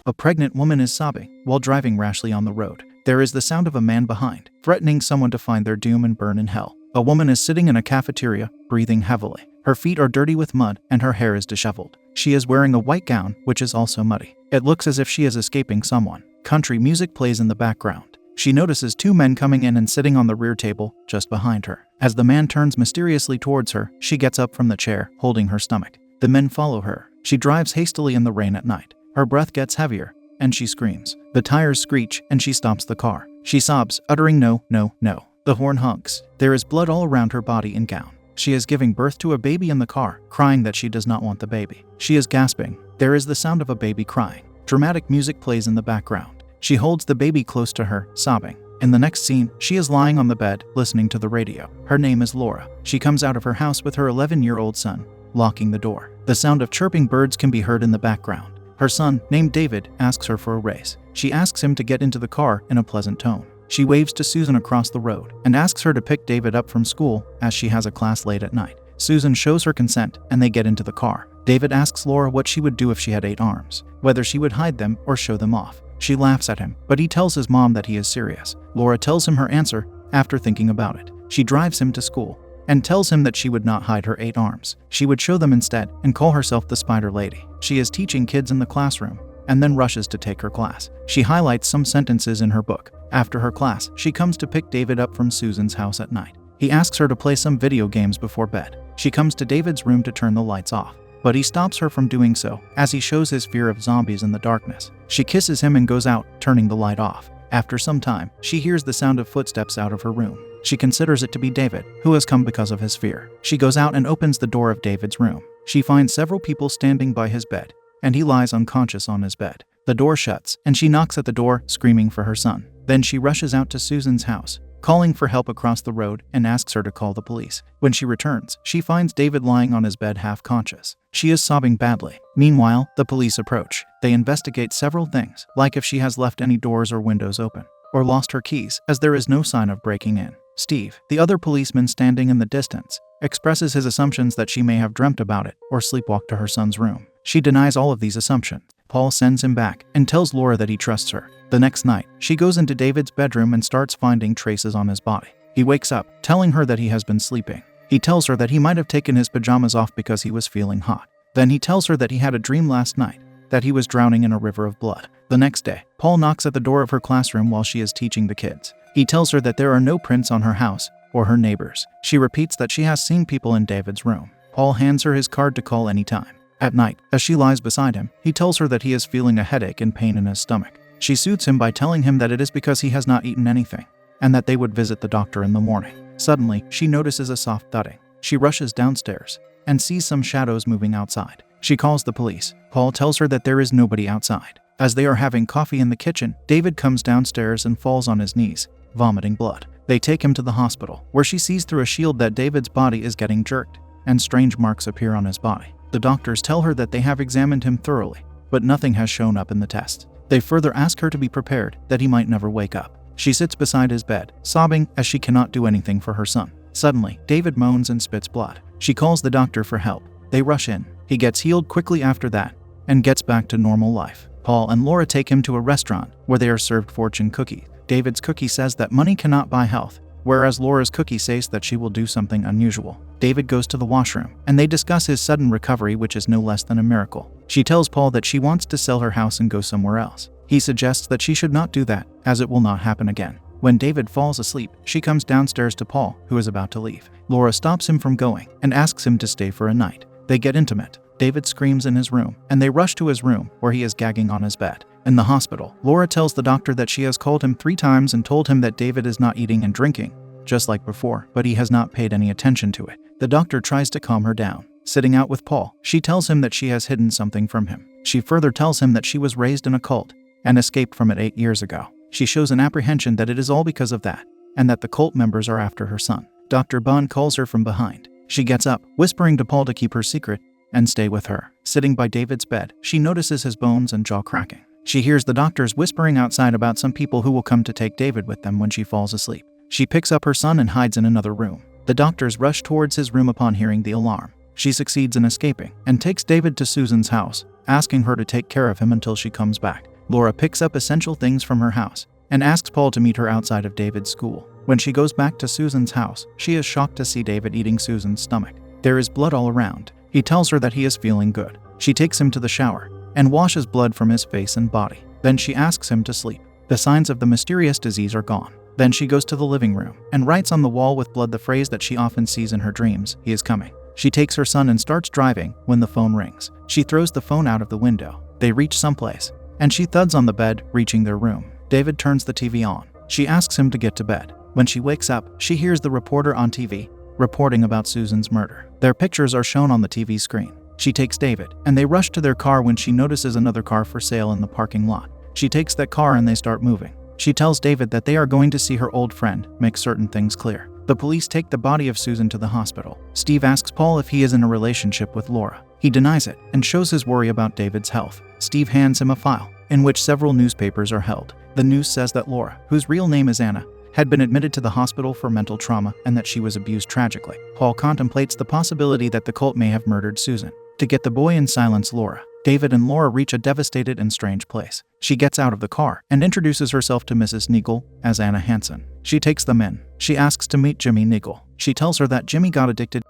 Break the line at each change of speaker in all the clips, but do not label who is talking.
A pregnant woman is sobbing while driving rashly on the road. There is the sound of a man behind, threatening someone to find their doom and burn in hell. A woman is sitting in a cafeteria, breathing heavily. Her feet are dirty with mud and her hair is disheveled. She is wearing a white gown, which is also muddy. It looks as if she is escaping someone. Country music plays in the background. She notices two men coming in and sitting on the rear table just behind her. As the man turns mysteriously towards her, she gets up from the chair, holding her stomach. The men follow her. She drives hastily in the rain at night. Her breath gets heavier, and she screams. The tires screech, and she stops the car. She sobs, uttering no, no, no. The horn honks. There is blood all around her body and gown. She is giving birth to a baby in the car, crying that she does not want the baby. She is gasping. There is the sound of a baby crying. Dramatic music plays in the background. She holds the baby close to her, sobbing. In the next scene, she is lying on the bed, listening to the radio. Her name is Laura. She comes out of her house with her 11-year-old son, locking the door. The sound of chirping birds can be heard in the background. Her son, named David, asks her for a race. She asks him to get into the car in a pleasant tone. She waves to Susan across the road and asks her to pick David up from school as she has a class late at night. Susan shows her consent and they get into the car. David asks Laura what she would do if she had 8 arms, whether she would hide them or show them off. She laughs at him, but he tells his mom that he is serious. Laura tells him her answer after thinking about it. She drives him to school and tells him that she would not hide her 8 arms. She would show them instead and call herself the Spider Lady. She is teaching kids in the classroom and then rushes to take her class. She highlights some sentences in her book. After her class, she comes to pick David up from Susan's house at night. He asks her to play some video games before bed. She comes to David's room to turn the lights off, but he stops her from doing so as he shows his fear of zombies in the darkness. She kisses him and goes out, turning the light off. After some time, she hears the sound of footsteps out of her room. She considers it to be David, who has come because of his fear. She goes out and opens the door of David's room. She finds several people standing by his bed, and he lies unconscious on his bed. The door shuts, and she knocks at the door, screaming for her son. Then she rushes out to Susan's house, calling for help across the road and asks her to call the police. When she returns, she finds David lying on his bed half-conscious. She is sobbing badly. Meanwhile, the police approach. They investigate several things, like if she has left any doors or windows open, or lost her keys, as there is no sign of breaking in. Steve, the other policeman standing in the distance, expresses his assumptions that she may have dreamt about it or sleepwalked to her son's room. She denies all of these assumptions. Paul sends him back and tells Laura that he trusts her. The next night, she goes into David's bedroom and starts finding traces on his body. He wakes up, telling her that he has been sleeping. He tells her that he might have taken his pajamas off because he was feeling hot. Then he tells her that he had a dream last night, that he was drowning in a river of blood. The next day, Paul knocks at the door of her classroom while she is teaching the kids. He tells her that there are no prints on her house or her neighbors. She repeats that she has seen people in David's room. Paul hands her his card to call anytime. At night, as she lies beside him, he tells her that he is feeling a headache and pain in his stomach. She soothes him by telling him that it is because he has not eaten anything, and that they would visit the doctor in the morning. Suddenly, she notices a soft thudding. She rushes downstairs and sees some shadows moving outside. She calls the police. Paul tells her that there is nobody outside. As they are having coffee in the kitchen, David comes downstairs and falls on his knees, vomiting blood. They take him to the hospital, where she sees through a shield that David's body is getting jerked, and strange marks appear on his body. The doctors tell her that they have examined him thoroughly, but nothing has shown up in the test. They further ask her to be prepared that he might never wake up. She sits beside his bed, sobbing as she cannot do anything for her son. Suddenly, David moans and spits blood. She calls the doctor for help. They rush in. He gets healed quickly after that and gets back to normal life. Paul and Laura take him to a restaurant where they are served fortune cookies. David's cookie says that money cannot buy health, whereas Laura's cookie says that she will do something unusual. David goes to the washroom, and they discuss his sudden recovery, which is no less than a miracle. She tells Paul that she wants to sell her house and go somewhere else. He suggests that she should not do that, as it will not happen again. When David falls asleep, she comes downstairs to Paul, who is about to leave. Laura stops him from going and asks him to stay for a night. They get intimate. David screams in his room, and they rush to his room, where he is gagging on his bed. In the hospital, Laura tells the doctor that she has called him 3 times and told him that David is not eating and drinking, just like before, but he has not paid any attention to it. The doctor tries to calm her down. Sitting out with Paul, she tells him that she has hidden something from him. She further tells him that she was raised in a cult and escaped from it 8 years ago. She shows an apprehension that it is all because of that, and that the cult members are after her son. Dr. Bond calls her from behind. She gets up, whispering to Paul to keep her secret and stay with her. Sitting by David's bed, she notices his bones and jaw cracking. She hears the doctors whispering outside about some people who will come to take David with them when she falls asleep. She picks up her son and hides in another room. The doctors rush towards his room upon hearing the alarm. She succeeds in escaping and takes David to Susan's house, asking her to take care of him until she comes back. Laura picks up essential things from her house and asks Paul to meet her outside of David's school. When she goes back to Susan's house, she is shocked to see David eating Susan's stomach. There is blood all around. He tells her that he is feeling good. She takes him to the shower and washes blood from his face and body. Then she asks him to sleep. The signs of the mysterious disease are gone. Then she goes to the living room and writes on the wall with blood the phrase that she often sees in her dreams: "He is coming." She takes her son and starts driving when the phone rings. She throws the phone out of the window. They reach someplace, and she thuds on the bed, reaching their room. David turns the TV on. She asks him to get to bed. When she wakes up, she hears the reporter on TV reporting about Susan's murder. Their pictures are shown on the TV screen. She takes David, and they rush to their car when she notices another car for sale in the parking lot. She takes that car and they start moving. She tells David that they are going to see her old friend, make certain things clear. The police take the body of Susan to the hospital. Steve asks Paul if he is in a relationship with Laura. He denies it and shows his worry about David's health. Steve hands him a file in which several newspapers are held. The news says that Laura, whose real name is Anna, had been admitted to the hospital for mental trauma and that she was abused tragically. Paul contemplates the possibility that the cult may have murdered Susan to get the boy and silence Laura. David and Laura reach a devastated and strange place. She gets out of the car and introduces herself to Mrs. Nigel as Anna Hansen. She takes them in. She asks to meet Jimmy Nigel. She tells her that Jimmy got addicted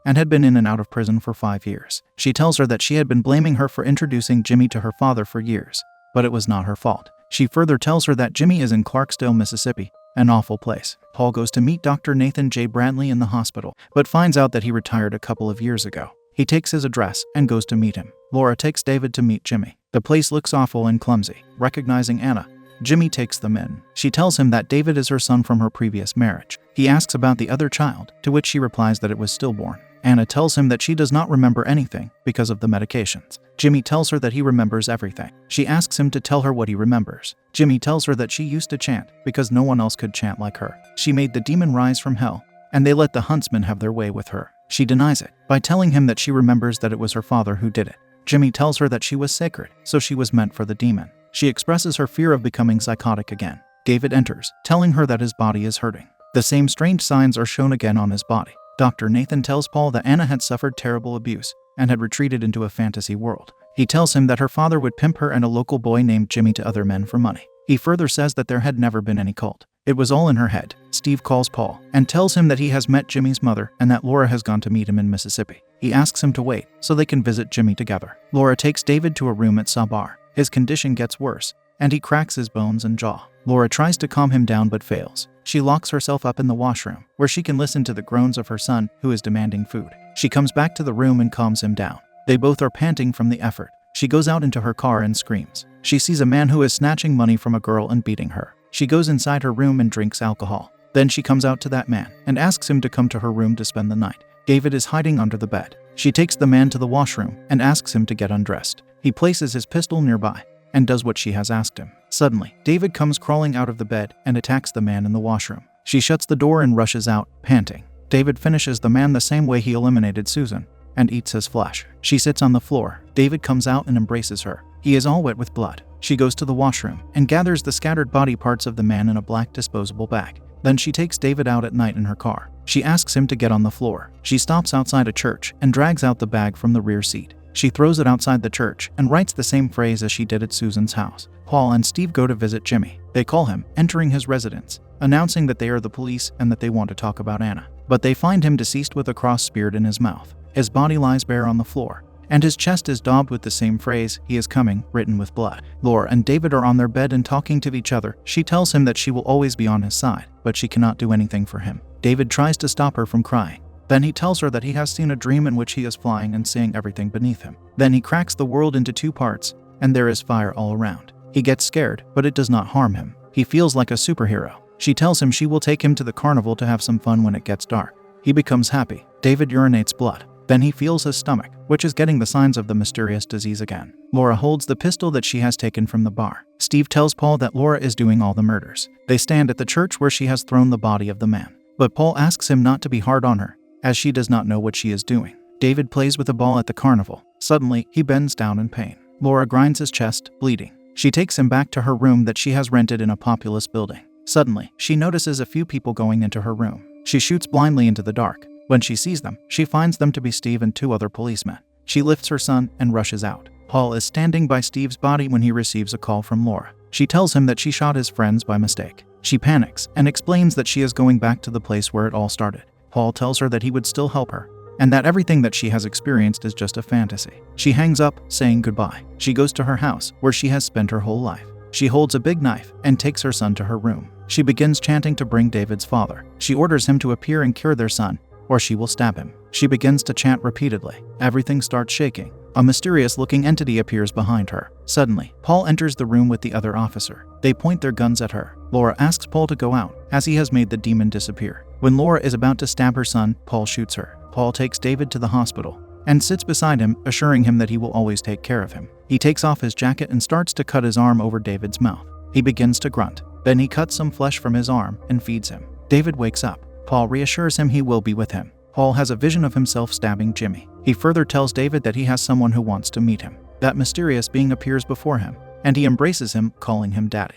and had been in and out of prison for 5 years. She tells her that she had been blaming her for introducing Jimmy to her father for years, but it was not her fault. She further tells her that Jimmy is in Clarksdale, Mississippi, an awful place. Paul goes to meet Dr. Nathan J. Brantley in the hospital, but finds out that he retired a couple of years ago. He takes his address and goes to meet him. Laura takes David to meet Jimmy. The place looks awful and clumsy. Recognizing Anna, Jimmy takes them in. She tells him that David is her son from her previous marriage. He asks about the other child, to which she replies that it was stillborn. Anna tells him that she does not remember anything because of the medications. Jimmy tells her that he remembers everything. She asks him to tell her what he remembers. Jimmy tells her that she used to chant because no one else could chant like her. She made the demon rise from hell, and they let the huntsmen have their way with her. She denies it by telling him that she remembers that it was her father who did it. Jimmy tells her that she was sacred, so she was meant for the demon. She expresses her fear of becoming psychotic again. David enters, telling her that his body is hurting. The same strange signs are shown again on his body. Dr. Nathan tells Paul that Anna had suffered terrible abuse and had retreated into a fantasy world. He tells him that her father would pimp her and a local boy named Jimmy to other men for money. He further says that there had never been any cult. It was all in her head. Steve calls Paul and tells him that he has met Jimmy's mother and that Laura has gone to meet him in Mississippi. He asks him to wait so they can visit Jimmy together. Laura takes David to a room at Sabar. His condition gets worse, and he cracks his bones and jaw. Laura tries to calm him down but fails. She locks herself up in the washroom, where she can listen to the groans of her son, who is demanding food. She comes back to the room and calms him down. They both are panting from the effort. She goes out into her car and screams. She sees a man who is snatching money from a girl and beating her. She goes inside her room and drinks alcohol. Then she comes out to that man and asks him to come to her room to spend the night. David is hiding under the bed. She takes the man to the washroom and asks him to get undressed. He places his pistol nearby and does what she has asked him. Suddenly, David comes crawling out of the bed and attacks the man in the washroom. She shuts the door and rushes out, panting. David finishes the man the same way he eliminated Susan and eats his flesh. She sits on the floor. David comes out and embraces her. He is all wet with blood. She goes to the washroom and gathers the scattered body parts of the man in a black disposable bag. Then she takes David out at night in her car. She asks him to get on the floor. She stops outside a church and drags out the bag from the rear seat. She throws it outside the church and writes the same phrase as she did at Susan's house. Paul and Steve go to visit Jimmy. They call him, entering his residence, announcing that they are the police and that they want to talk about Anna. But they find him deceased with a cross speared in his mouth. His body lies bare on the floor, and his chest is daubed with the same phrase, "He is coming," written with blood. Laura and David are on their bed and talking to each other. She tells him that she will always be on his side, but she cannot do anything for him. David tries to stop her from crying. Then he tells her that he has seen a dream in which he is flying and seeing everything beneath him. Then he cracks the world into 2 parts, and there is fire all around. He gets scared, but it does not harm him. He feels like a superhero. She tells him she will take him to the carnival to have some fun when it gets dark. He becomes happy. David urinates blood. Then he feels his stomach, which is getting the signs of the mysterious disease again. Laura holds the pistol that she has taken from the bar. Steve tells Paul that Laura is doing all the murders. They stand at the church where she has thrown the body of the man. But Paul asks him not to be hard on her, as she does not know what she is doing. David plays with a ball at the carnival. Suddenly, he bends down in pain. Laura grinds his chest, bleeding. She takes him back to her room that she has rented in a populous building. Suddenly, she notices a few people going into her room. She shoots blindly into the dark. When she sees them, she finds them to be Steve and 2 other policemen. She lifts her son and rushes out. Paul is standing by Steve's body when he receives a call from Laura. She tells him that she shot his friends by mistake. She panics and explains that she is going back to the place where it all started. Paul tells her that he would still help her, and that everything that she has experienced is just a fantasy. She hangs up, saying goodbye. She goes to her house, where she has spent her whole life. She holds a big knife and takes her son to her room. She begins chanting to bring David's father. She orders him to appear and cure their son, or she will stab him. She begins to chant repeatedly. Everything starts shaking. A mysterious-looking entity appears behind her. Suddenly, Paul enters the room with the other officer. They point their guns at her. Laura asks Paul to go out, as he has made the demon disappear. When Laura is about to stab her son, Paul shoots her. Paul takes David to the hospital and sits beside him, assuring him that he will always take care of him. He takes off his jacket and starts to cut his arm over David's mouth. He begins to grunt. Then he cuts some flesh from his arm and feeds him. David wakes up. Paul reassures him he will be with him. Paul has a vision of himself stabbing Jimmy. He further tells David that he has someone who wants to meet him. That mysterious being appears before him, and he embraces him, calling him daddy.